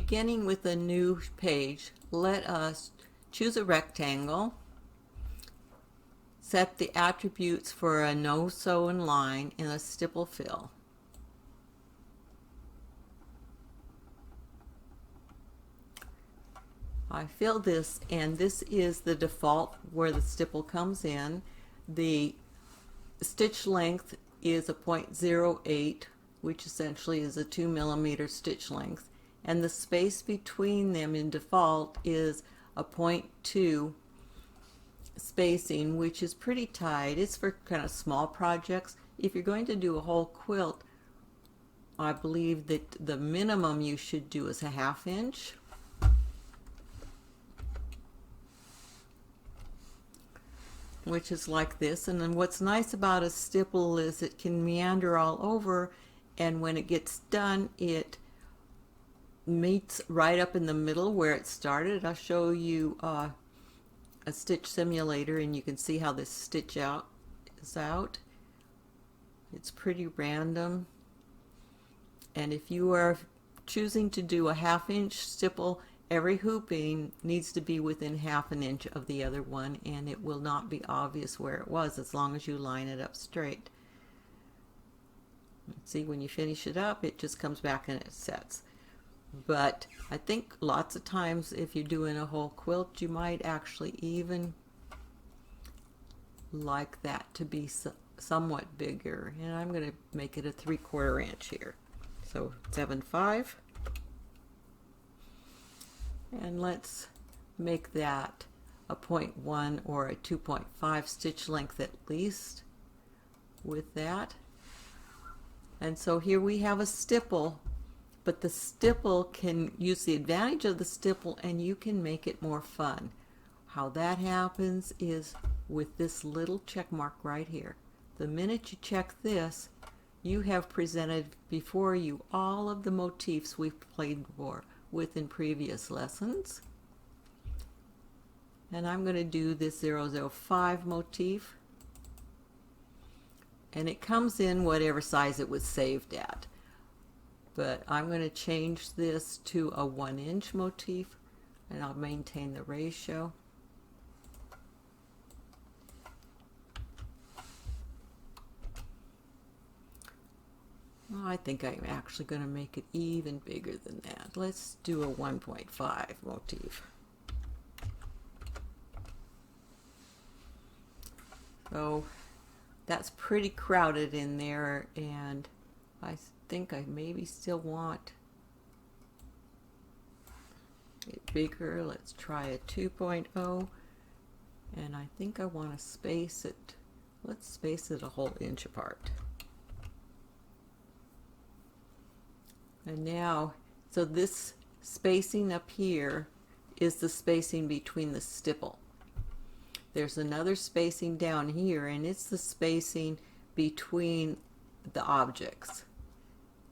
beginning with a new page, let us choose a rectangle, set the attributes for a no sewn line and a stipple fill. I fill this, and this is the default where the stipple comes in. The stitch length is a 0.08, which essentially is a 2 millimeter stitch length, and the space between them in default is a 0.2 spacing, which is pretty tight. It's for kind of small projects. If you're going to do a whole quilt, I believe that the minimum you should do is a 1/2 inch. Which is like this. And then what's nice about a stipple is it can meander all over, and when it gets done it meets right up in the middle where it started. I'll show you a stitch simulator and you can see how this stitch out is out. It's pretty random, and if you are choosing to do a 1/2 inch stipple, every hooping needs to be within 1/2 inch of the other one, and it will not be obvious where it was as long as you line it up straight. See, when you finish it up, it just comes back and it sets. But I think lots of times if you're doing a whole quilt, you might actually even like that to be somewhat bigger, and I'm going to make it a 3/4 inch here. So 7/5. And let's make that a 0.1 or a 2.5 stitch length at least with that. And so here we have a stipple, but the stipple can use the advantage of the stipple and you can make it more fun. How that happens is with this little check mark right here. The minute you check this, you have presented before you all of the motifs we've played with in previous lessons. And I'm going to do this 005 motif, and it comes in whatever size it was saved at, but I'm going to change this to a 1 inch motif, and I'll maintain the ratio. I think I'm actually going to make it even bigger than that. Let's do a 1.5 motif. So that's pretty crowded in there, and I think I maybe still want it bigger. Let's try a 2.0, and I think I want to space it. Let's space it a whole inch apart. And now, so this spacing up here is the spacing between the stipple. There's another spacing down here, and it's the spacing between the objects.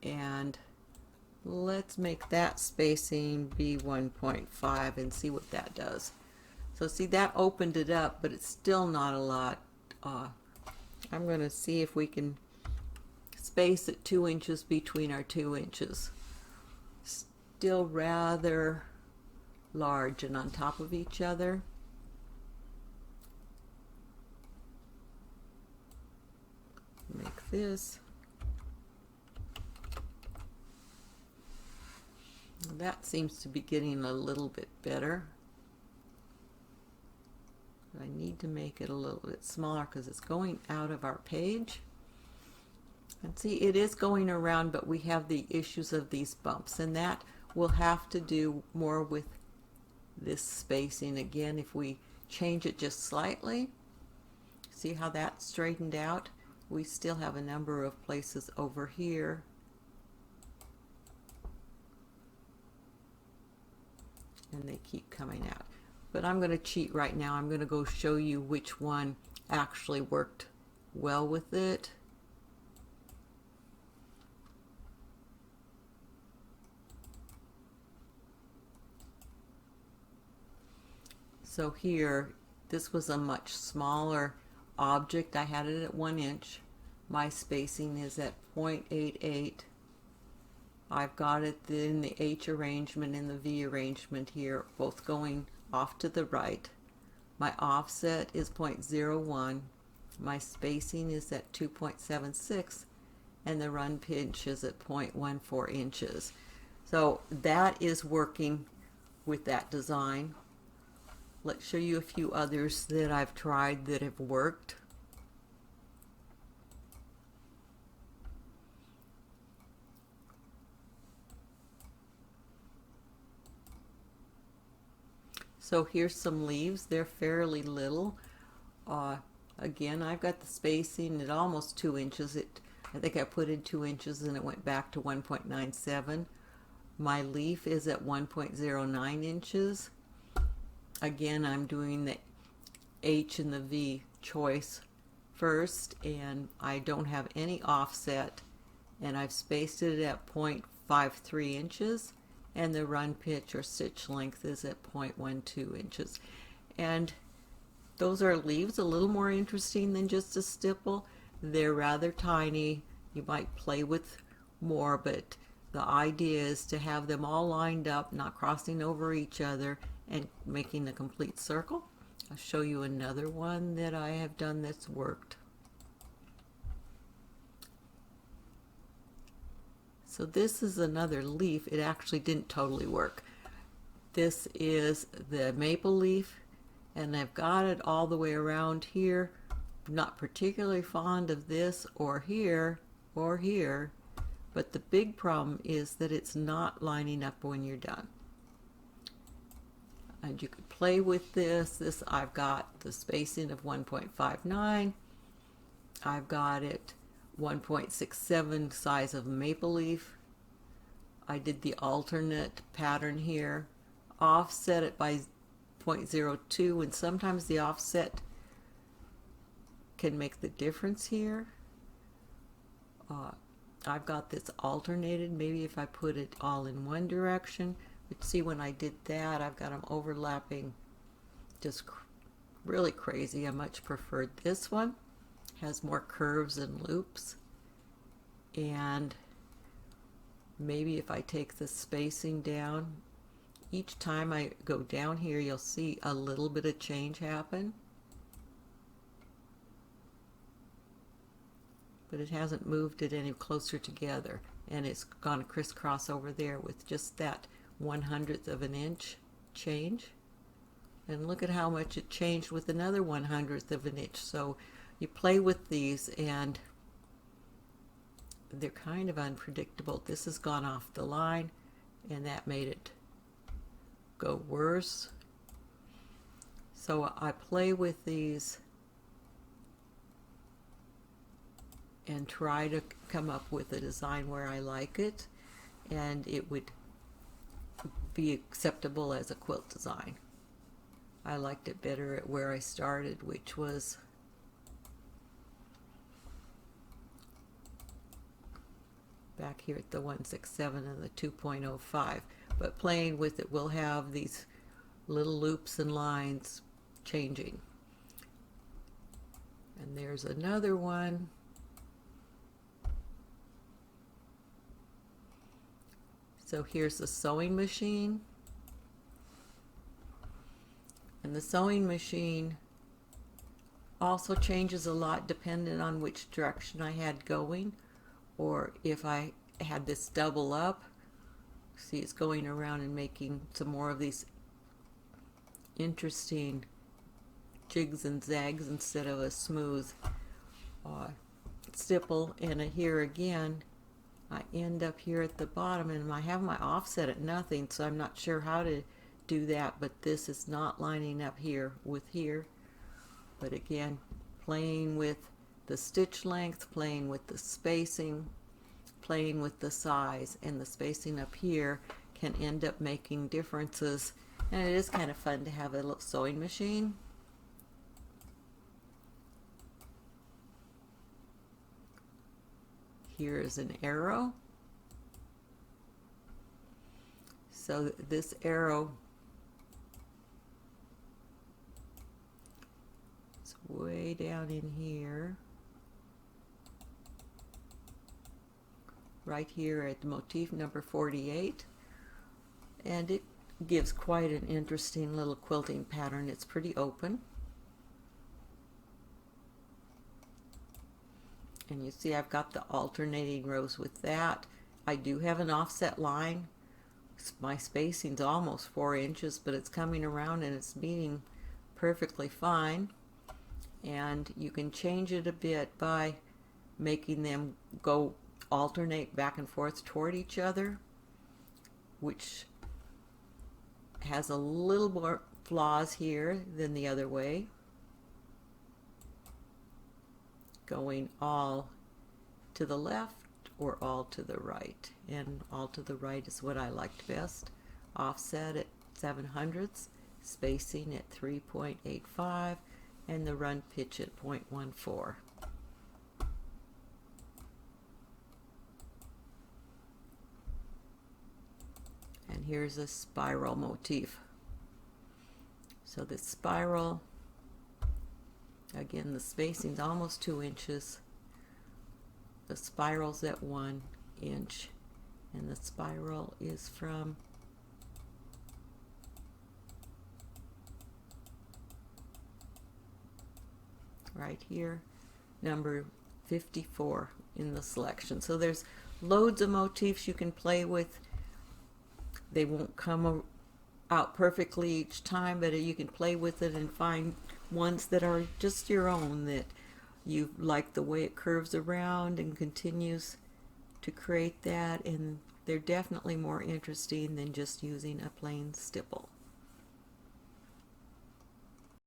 And let's make that spacing be 1.5 and see what that does. So see, that opened it up, but it's still not a lot. I'm going to see if we can space at 2 inches between our 2 inches. Still rather large and on top of each other. Make this. That seems to be getting a little bit better. I need to make it a little bit smaller because it's going out of our page. And see, it is going around, but we have the issues of these bumps, and that will have to do more with this spacing. Again, if we change it just slightly, see how that straightened out? We still have a number of places over here and they keep coming out. But I'm going to cheat right now. I'm going to go show you which one actually worked well with it. So here, this was a much smaller object. I had it at 1 inch. My spacing is at 0.88. I've got it in the H arrangement and the V arrangement here, both going off to the right. My offset is 0.01. My spacing is at 2.76, and the run pitch is at 0.14 inches. So that is working with that design. Let's show you a few others that I've tried that have worked. So here's some leaves. They're fairly little. Again, I've got the spacing at almost 2 inches. I think I put in 2 inches and it went back to 1.97. My leaf is at 1.09 inches. Again, I'm doing the H and the V choice first, and I don't have any offset, and I've spaced it at 0.53 inches, and the run pitch or stitch length is at 0.12 inches. And those are leaves, a little more interesting than just a stipple. They're rather tiny. You might play with more, but the idea is to have them all lined up, not crossing over each other, and making a complete circle. I'll show you another one that I have done that's worked. So this is another leaf. It actually didn't totally work. This is the maple leaf, and I've got it all the way around here. Not particularly fond of this or here or here, but the big problem is that it's not lining up when you're done. And you could play with this. I've got the spacing of 1.59. I've got it 1.67 size of maple leaf. I did the alternate pattern here. Offset it by 0.02, and sometimes the offset can make the difference here. I've got this alternated. Maybe if I put it all in one direction, but see, when I did that, I've got them overlapping, just really crazy. I much preferred this one. Has more curves and loops. And maybe if I take the spacing down, each time I go down here, you'll see a little bit of change happen. But it hasn't moved it any closer together, and it's gone crisscross over there with just that 1/100th of an inch change. And look at how much it changed with another 1/100th of an inch. So you play with these, and they're kind of unpredictable. This has gone off the line, and that made it go worse. So I play with these and try to come up with a design where I like it, and it would be acceptable as a quilt design. I liked it better at where I started, which was back here at the 167 and the 2.05. But playing with it, we'll have these little loops and lines changing. And there's another one. So here's the sewing machine. And the sewing machine also changes a lot depending on which direction I had going, or if I had this double up. See, it's going around and making some more of these interesting jigs and zags instead of a smooth stipple. And here again, I end up here at the bottom, and I have my offset at nothing, so I'm not sure how to do that, but this is not lining up here with here. But again, playing with the stitch length, playing with the spacing, playing with the size, and the spacing up here can end up making differences. And it is kind of fun to have a little sewing machine. Here is an arrow. So this arrow is way down in here, right here at motif number 48, and it gives quite an interesting little quilting pattern. It's pretty open, and you see I've got the alternating rows with that. I do have an offset line. My spacing's almost 4 inches, but it's coming around and it's meeting perfectly fine. And you can change it a bit by making them go alternate back and forth toward each other, which has a little more flaws here than the other way, going all to the left or all to the right, and all to the right is what I liked best. Offset at 7/100ths, spacing at 3.85, and the run pitch at 0.14. And here's a spiral motif. So the spiral, again, the spacing's almost 2 inches. The spiral's at 1 inch, and the spiral is from right here, number 54 in the selection. So there's loads of motifs you can play with. They won't come out perfectly each time, but you can play with it and find ones that are just your own, that you like the way it curves around and continues to create that, and they're definitely more interesting than just using a plain stipple.